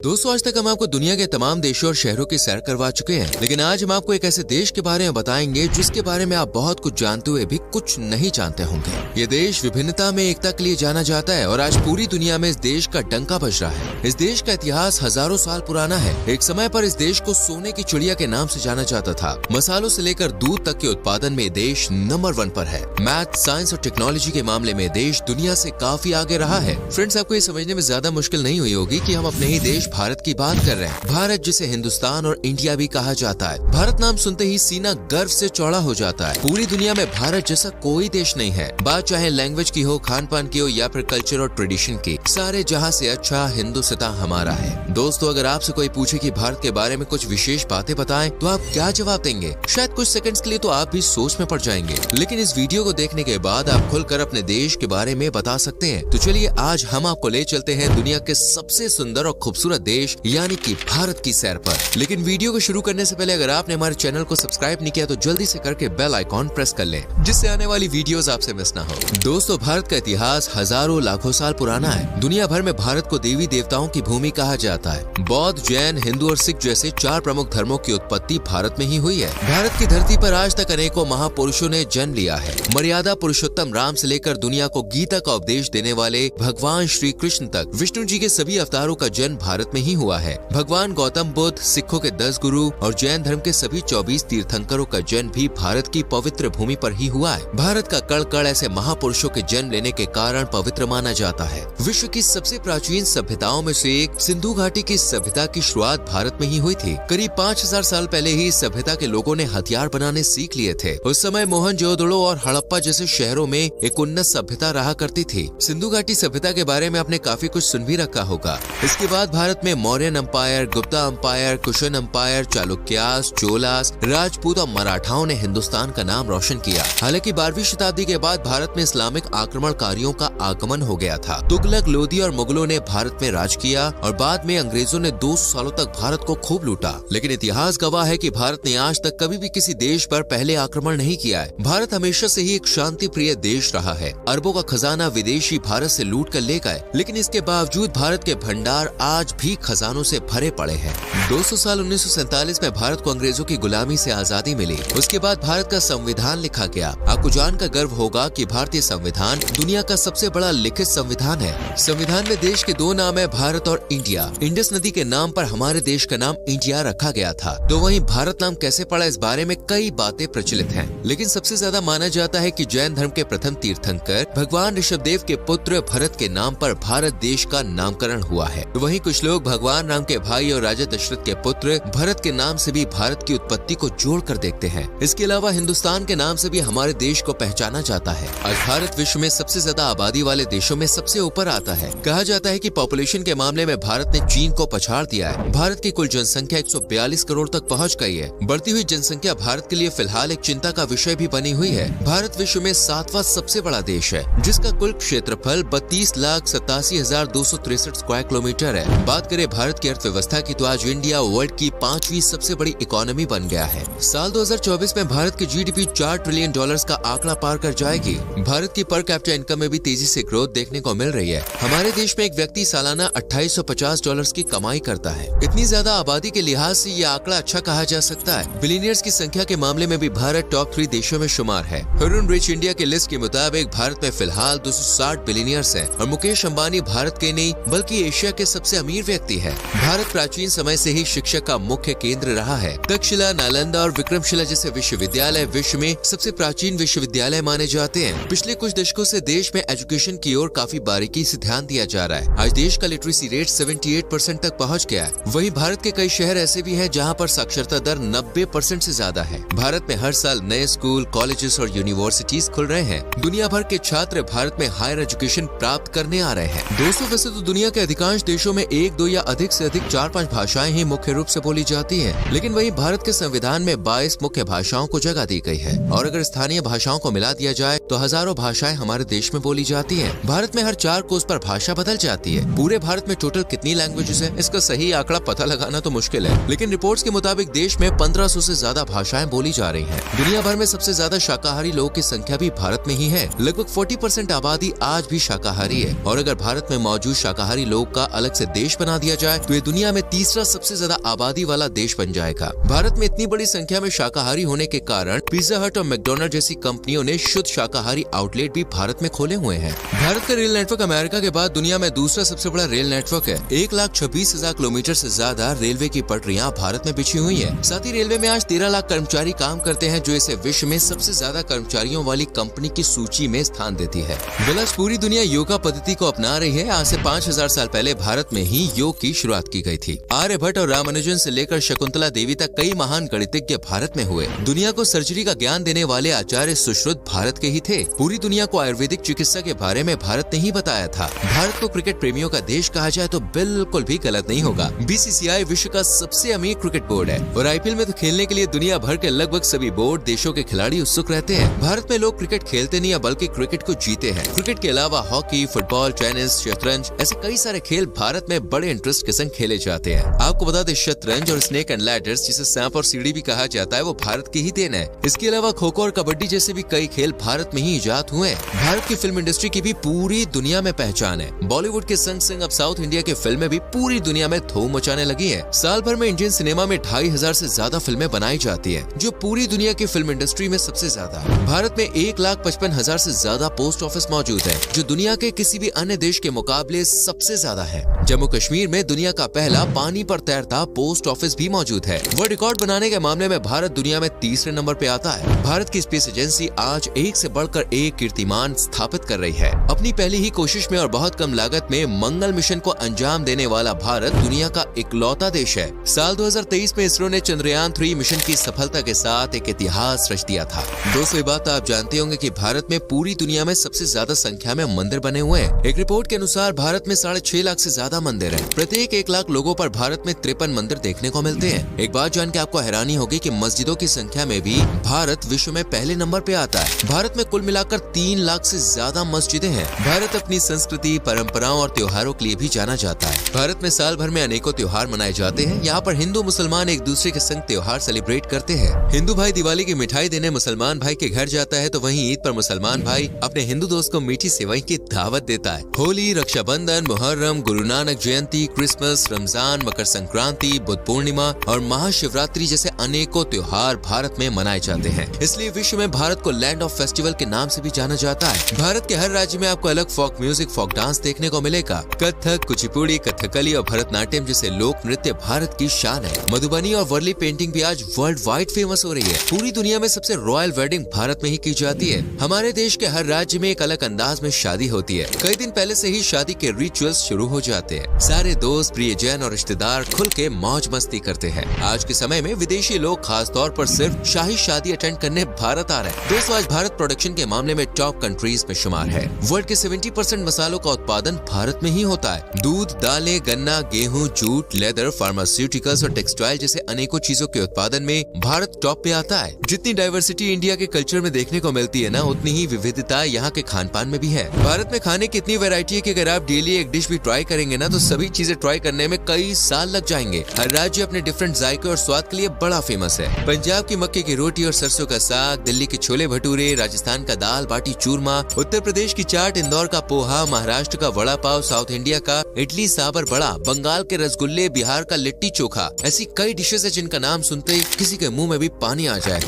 दोस्तों, आज तक हम आपको दुनिया के तमाम देशों और शहरों की सैर करवा चुके हैं, लेकिन आज हम आपको एक ऐसे देश के बारे में बताएंगे जिसके बारे में आप बहुत कुछ जानते हुए भी कुछ नहीं जानते होंगे। ये देश विभिन्नता में एकता के लिए जाना जाता है और आज पूरी दुनिया में इस देश का डंका बज रहा है। इस देश का इतिहास हजारों साल पुराना है। एक समय पर इस देश को सोने की चिड़िया के नाम से जाना जाता था। मसालों से लेकर दूध तक के उत्पादन में देश नंबर 1 पर है। मैथ, साइंस और टेक्नोलॉजी के मामले में देश दुनिया से काफी आगे रहा है। फ्रेंड्स, आपको ये समझने में ज्यादा मुश्किल नहीं हुई होगी कि हम अपने ही देश भारत की बात कर रहे हैं। भारत, जिसे हिंदुस्तान और इंडिया भी कहा जाता है। भारत नाम सुनते ही सीना गर्व से चौड़ा हो जाता है। पूरी दुनिया में भारत जैसा कोई देश नहीं है। बात चाहे लैंग्वेज की हो, खान पान की हो या फिर कल्चर और ट्रेडिशन की, सारे जहां से अच्छा हिंदुस्तान हमारा है। दोस्तों, अगर आपसे कोई पूछे कि भारत के बारे में कुछ विशेष बातें बताएं, तो आप क्या जवाब देंगे? शायद कुछ सेकंड्स के लिए तो आप भी सोच में पड़ जाएंगे, लेकिन इस वीडियो को देखने के बाद आप खुलकर अपने देश के बारे में बता सकते हैं। तो चलिए आज हम आपको ले चलते हैं दुनिया के सबसे सुंदर और खूबसूरत देश यानी कि भारत की सैर पर। लेकिन वीडियो को शुरू करने से पहले अगर आपने हमारे चैनल को सब्सक्राइब नहीं किया तो जल्दी से करके बेल आइकॉन प्रेस कर लें, जिससे आने वाली वीडियोस आपसे मिस ना हो। दोस्तों, भारत का इतिहास हजारों लाखों साल पुराना है। दुनिया भर में भारत को देवी देवताओं की भूमि कहा जाता है। बौद्ध, जैन, हिंदू और सिख जैसे 4 प्रमुख धर्मों की उत्पत्ति भारत में ही हुई है। भारत की धरती पर आज तक अनेकों महापुरुषों ने जन्म लिया है। मर्यादा पुरुषोत्तम राम से लेकर दुनिया को गीता का उपदेश देने वाले भगवान श्री कृष्ण तक विष्णु जी के सभी अवतारों का जन्म भारत में ही हुआ है। भगवान गौतम बुद्ध, सिखों के 10 गुरु और जैन धर्म के सभी 24 तीर्थंकरों का जन्म भी भारत की पवित्र भूमि पर ही हुआ है। भारत का कण कण ऐसे महापुरुषों के जन्म लेने के कारण पवित्र माना जाता है। विश्व की सबसे प्राचीन सभ्यताओं में से एक सिंधु घाटी की सभ्यता की शुरुआत भारत में ही हुई थी। करीब 5000 साल पहले ही इस सभ्यता के लोगों ने हथियार बनाने सीख लिए थे। उस समय मोहनजोदड़ो और हड़प्पा जैसे शहरों में एक उन्नत सभ्यता रहा करती थी। सिंधु घाटी सभ्यता के बारे में आपने काफी कुछ सुन भी रखा होगा। इसके बाद भारत में Mauryan umpire, Gupta umpire, cushion umpire, Chalukyas, Cholas, Rajput और मराठाओं ने हिंदुस्तान का नाम रोशन किया। हालांकि 12वीं शताब्दी के बाद भारत में इस्लामिक आक्रमणकारियों का आगमन हो गया था। तुगलक, लोधी और मुगलों ने भारत में राज किया और बाद में अंग्रेजों ने 200 सालों तक भारत को खूब लूटा। लेकिन इतिहास गवाह है कि भारत ने आज तक कभी भी किसी देश पर पहले आक्रमण नहीं किया है। भारत हमेशा से ही एक शांति प्रिय देश रहा है। अरबों का खजाना विदेशी भारत से लूट कर ले गए, लेकिन इसके बावजूद भारत के भंडार आज भी खजानों से भरे पड़े हैं। 200 साल 1947 में भारत को अंग्रेजों की गुलामी से आजादी मिली। उसके बाद भारत का संविधान लिखा गया। आपको जानकर गर्व होगा कि भारतीय संविधान दुनिया का सबसे बड़ा लिखित संविधान है। संविधान में देश के 2 नाम है, भारत और इंडिया। इंडस नदी के नाम पर हमारे देश का नाम इंडिया रखा गया था। तो वहीं भारत नाम कैसे पड़ा, इस बारे में कई बातें प्रचलित हैं। लेकिन सबसे ज्यादा माना जाता है कि जैन धर्म के प्रथम तीर्थंकर भगवान ऋषभदेव के पुत्र भरत के नाम पर भारत देश का नामकरण हुआ है। तो वहीं कुछ लोग भगवान राम के भाई और राजा दशरथ के पुत्र भरत के नाम से भी भारत की उत्पत्ति को जोड़ कर देखते हैं। इसके अलावा हिंदुस्तान के नाम से भी हमारे देश को पहचाना जाता है। आज भारत विश्व में सबसे ज्यादा आबादी वाले देशों में सबसे ऊपर आता है। कहा जाता है कि पॉपुलेशन के मामले में भारत ने चीन को पछाड़ दिया है। भारत की कुल जनसंख्या 142 करोड़ तक पहुंच गई है। बढ़ती हुई जनसंख्या भारत के लिए फिलहाल एक चिंता का विषय भी बनी हुई है। भारत विश्व में 7वां सबसे बड़ा देश है, जिसका कुल क्षेत्रफल 32,87,263 स्क्वायर किलोमीटर है। बात करें भारत की अर्थव्यवस्था की, तो आज इंडिया वर्ल्ड की 5वीं सबसे बड़ी इकोनॉमी बन गया है। साल 2024 में भारत की जीडीपी $4 ट्रिलियन का आंकड़ा पार कर जाएगी। भारत की पर कैपिटा इनकम में भी तेजी से ग्रोथ देखने को मिल रही है। हमारे देश में एक व्यक्ति सालाना $2850 की कमाई करता है। इतनी ज्यादा आबादी के लिहाज से ये आंकड़ा अच्छा कहा जा सकता है। बिलियनियर्स की संख्या के मामले में भी भारत टॉप 3 देशों में शुमार है। हुरुन रिच इंडिया की लिस्ट के मुताबिक भारत में फिलहाल 260 बिलियनियर्स हैं और मुकेश अंबानी भारत के नहीं बल्कि एशिया के सबसे अमीर व्यक्ति है। भारत प्राचीन समय से ही शिक्षा का मुख्य केंद्र रहा है। तक्षशिला, नालंदा और विक्रमशिला जैसे विश्वविद्यालय विश्व में सबसे प्राचीन विश्वविद्यालय माने जाते हैं। पिछले कुछ दशकों से देश में एजुकेशन की ओर काफी बारीकी से ध्यान दिया जा रहा है। आज देश का लिटरेसी रेट 78% तक पहुंच गया है। वहीं भारत के कई शहर ऐसे भी हैं जहां पर साक्षरता दर 90% से ज्यादा है। भारत में हर साल नए स्कूल, कॉलेजेस और यूनिवर्सिटीज खुल रहे हैं। दुनिया भर के छात्र भारत में हायर एजुकेशन प्राप्त करने आ रहे हैं। दोस्तों, वैसे तो दुनिया के अधिकांश देशों में 1, 2 या अधिक से अधिक 4-5 भाषाएं ही मुख्य रूप से बोली जाती हैं। लेकिन वहीं भारत के संविधान में 22 मुख्य भाषाओं को जगह दी गई है और अगर स्थानीय भाषाओं को मिला दिया जाए तो हजारों भाषाएं हमारे देश में बोली जाती हैं। भारत में हर 4 कोस पर भाषा बदल जाती है। पूरे भारत में टोटल कितनी लैंग्वेजेस है, इसका सही आंकड़ा पता लगाना तो मुश्किल है, लेकिन रिपोर्ट्स के मुताबिक देश में 1500 से ज्यादा भाषाएं बोली जा रही हैं। दुनिया भर में सबसे ज्यादा शाकाहारी लोगों की संख्या भी भारत में ही है। लगभग 40% आबादी आज भी शाकाहारी है और अगर भारत में मौजूद शाकाहारी लोग का अलग से देश बना बना दिया जाए तो ये दुनिया में तीसरा सबसे ज्यादा आबादी वाला देश बन जाएगा। भारत में इतनी बड़ी संख्या में शाकाहारी होने के कारण पिज्जा हट और मैकडॉनल्ड जैसी कंपनियों ने शुद्ध शाकाहारी आउटलेट भी भारत में खोले हुए हैं। भारत का रेल नेटवर्क अमेरिका के बाद दुनिया में दूसरा सबसे बड़ा रेल नेटवर्क है। 1,26,000 किलोमीटर से ज्यादा रेलवे की पटरियां भारत में बिछी हुई है। साथ ही रेलवे में आज 13 लाख कर्मचारी काम करते हैं, जो इसे विश्व में सबसे ज्यादा कर्मचारियों वाली कंपनी की सूची में स्थान देती है। आज पूरी दुनिया योगा पद्धति को अपना रही है। आज से 5000 साल पहले भारत में ही योग की शुरुआत की गई थी। आर्यभट्ट और रामानुजन से लेकर शकुंतला देवी तक कई महान गणितज्ञ भारत में हुए। दुनिया को सर्जरी का ज्ञान देने वाले आचार्य सुश्रुत भारत के ही थे। पूरी दुनिया को आयुर्वेदिक चिकित्सा के बारे में भारत ने ही बताया था। भारत को क्रिकेट प्रेमियों का देश कहा जाए तो बिल्कुल भी गलत नहीं होगा। BCCI विश्व का सबसे अमीर क्रिकेट बोर्ड है और IPL में तो खेलने के लिए दुनिया भर के लगभग सभी बोर्ड देशों के खिलाड़ी उत्सुक रहते हैं। भारत में लोग क्रिकेट खेलते नहीं बल्कि क्रिकेट को जीते हैं। क्रिकेट के अलावा हॉकी, फुटबॉल, टेनिस, शतरंज ऐसे कई सारे खेल भारत में बड़े इंटरेस्ट के संग खेले जाते हैं। आपको बता दें, शतरंज और स्नेक एंड लैडर्स जिसे सांप और सीढ़ी भी कहा जाता है वो भारत की ही देन है। इसके अलावा खो खो और कबड्डी जैसे भी कई खेल भारत में ही इजाद हुए हैं। भारत की फिल्म इंडस्ट्री की भी पूरी दुनिया में पहचान है। बॉलीवुड के संग संग अब साउथ इंडिया की फिल्में भी पूरी दुनिया में धूम मचाने लगी है। साल भर में इंडियन सिनेमा में 2500 से ज्यादा फिल्में बनाई जाती है, जो पूरी दुनिया की फिल्म इंडस्ट्री में सबसे ज्यादा। भारत में 1,55,000 से ज्यादा पोस्ट ऑफिस मौजूद है, जो दुनिया के किसी भी अन्य देश के मुकाबले सबसे ज्यादा है। जम्मू कश्मीर में दुनिया का पहला पानी पर तैरता पोस्ट ऑफिस भी मौजूद है। वर्ल्ड रिकॉर्ड बनाने के मामले में भारत दुनिया में तीसरे नंबर पे आता है। भारत की स्पेस एजेंसी आज एक से बढ़कर एक कीर्तिमान स्थापित कर रही है। अपनी पहली ही कोशिश में और बहुत कम लागत में मंगल मिशन को अंजाम देने वाला भारत दुनिया का इकलौता देश है। साल 2023 में इसरो ने चंद्रयान 3 मिशन की सफलता के साथ एक इतिहास रच दिया था। दोस्तों, ये बात आप जानते होंगे कि भारत में पूरी दुनिया में सबसे ज्यादा संख्या में मंदिर बने हुए हैं। एक रिपोर्ट के अनुसार भारत में 6.5 लाख से ज्यादा मंदिर हैं। प्रत्येक 1 लाख लोगों पर भारत में 53 मंदिर देखने को मिलते हैं। एक बात जान के आपको हैरानी होगी कि मस्जिदों की संख्या में भी भारत विश्व में पहले नंबर पे आता है। भारत में कुल मिलाकर 3 लाख से ज्यादा मस्जिदें हैं। भारत अपनी संस्कृति, परंपराओं और त्योहारों के लिए भी जाना जाता है। भारत में साल भर में अनेकों त्योहार मनाए जाते हैं। यहाँ पर हिंदू मुसलमान एक दूसरे के संग त्योहार सेलिब्रेट करते हैं। हिंदू भाई दिवाली की मिठाई देने मुसलमान भाई के घर जाता है, तो वहीं ईद पर मुसलमान भाई अपने हिंदू दोस्त को मीठी सेवई की दावत देता है। होली, रक्षाबंधन, मुहर्रम, गुरु नानक जयंती, क्रिसमस, रमजान, मकर संक्रांति, बुद्ध पूर्णिमा और महाशिवरात्रि जैसे अनेकों त्योहार भारत में मनाए जाते हैं। इसलिए विश्व में भारत को लैंड ऑफ फेस्टिवल के नाम से भी जाना जाता है। भारत के हर राज्य में आपको अलग फोक म्यूजिक, फोक डांस देखने को मिलेगा। कथक, कुचिपुड़ी, कथकली और भरतनाट्यम जैसे लोक नृत्य भारत की शान है। मधुबनी और वर्ली पेंटिंग भी आज वर्ल्ड वाइड फेमस हो रही है। पूरी दुनिया में सबसे रॉयल वेडिंग भारत में ही की जाती है। हमारे देश के हर राज्य में एक अलग अंदाज में शादी होती है। कई दिन पहले से ही शादी के रिचुअल्स शुरू हो जाते हैं। सारे दोस्त, प्रियजन और रिश्तेदार खुल के मौज मस्ती करते हैं। आज के समय में विदेशी लोग खास तौर पर सिर्फ शाही शादी अटेंड करने भारत आ रहे हैं। दोस्तों, आज भारत प्रोडक्शन के मामले में टॉप कंट्रीज में शुमार है। वर्ल्ड के 70% मसालों का उत्पादन भारत में ही होता है। दूध, दालें, गन्ना, गेहूं, जूट, लेदर, फार्मास्यूटिकल्स और टेक्सटाइल जैसे अनेकों चीजों के उत्पादन में भारत टॉप पे आता है। जितनी डाइवर्सिटी इंडिया के कल्चर में देखने को मिलती है ना, उतनी ही विविधता यहाँ के खान पान में भी है। भारत में खाने की इतनी वैरायटी है कि अगर आप डेली एक डिश भी ट्राई करेंगे ना, तो सभी चीजें ट्राई करने में कई साल लग जाएंगे। हर राज्य अपने डिफरेंट जायके और स्वाद के लिए बड़ा फेमस है। पंजाब की मक्के की रोटी और सरसों का साग, दिल्ली के छोले भटूरे, राजस्थान का दाल बाटी चूरमा, उत्तर प्रदेश की चाट, इंदौर का पोहा, महाराष्ट्र का वड़ा पाव, साउथ इंडिया का इडली सांभर बड़ा, बंगाल के रसगुल्ले, बिहार का लिट्टी चोखा, ऐसी कई डिशेज है जिनका नाम सुनते ही किसी के मुंह में भी पानी आ जाए।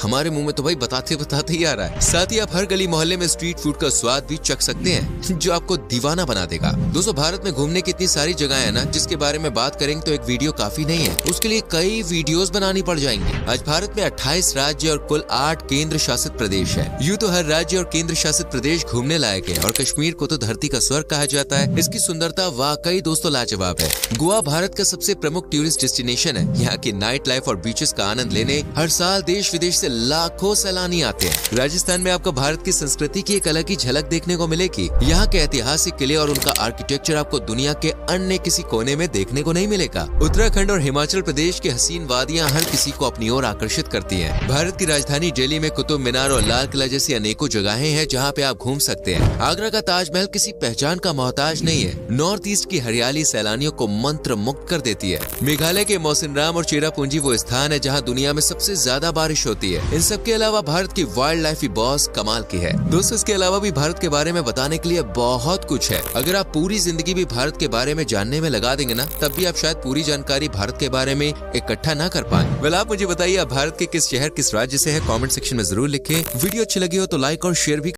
हमारे मुंह में तो भाई बताते बताते ही आ रहा है। साथ ही आप हर गली मोहल्ले में स्ट्रीट फूड का स्वाद भी चख सकते हैं, जो आपको दीवाना बना देगा। दोस्तों, भारत में घूमने की इतनी सारी जगह है ना, जिसके बारे में बात करेंगे तो एक वीडियो काफी नहीं है। उसके लिए कई वीडियोस बनानी पड़ जाएंगी। आज भारत में 28 राज्य और कुल 8 केंद्र शासित प्रदेश है। यूँ तो हर राज्य और केंद्र शासित प्रदेश घूमने लायक है और कश्मीर को तो धरती का स्वर्ग कहा जाता है। इसकी सुंदरता वाकई दोस्तों लाजवाब है। गोवा भारत का सबसे प्रमुख टूरिस्ट डेस्टिनेशन है। यहाँ की नाइट लाइफ और बीचेस का आनंद लेने हर साल देश विदेश से लाखों सैलानी आते हैं। राजस्थान में आपको भारत की संस्कृति की एक अलग ही झलक देखने को मिलेगी। यहाँ के ऐतिहासिक किले और उनका आर्किटेक्चर आपको दुनिया के अन्य किसी कोने में देखने को नहीं मिलेगा। उत्तराखंड और हिमाचल प्रदेश की हसीन वादियाँ हर किसी को अपनी ओर आकर्षित करती हैं। भारत की राजधानी दिल्ली में कुतुब मीनार और लाल किला जैसी अनेकों जगहें हैं जहाँ पे आप घूम सकते हैं। आगरा का ताजमहल किसी पहचान का मोहताज नहीं है। नॉर्थ ईस्ट की हरियाली सैलानियों को मंत्र मुक्त कर देती है। मेघालय के मौसिनराम और चेरापूंजी वो स्थान है जहाँ दुनिया में सबसे ज्यादा बारिश होती है। इन सब के अलावा भारत की वाइल्ड लाइफ भी बहुत कमाल की है। दोस्तों, इसके अलावा भी भारत के बारे में बताने के लिए बहुत कुछ है। अगर आप पूरी जिंदगी भी भारत के बारे बारे में जानने में लगा देंगे ना, तब भी आप शायद पूरी जानकारी भारत के बारे में इकट्ठा ना कर पाए। वेल, आप मुझे बताइए आप भारत के किस शहर किस राज्य से है, कमेंट सेक्शन में जरूर लिखें। वीडियो अच्छी लगी हो तो लाइक और शेयर भी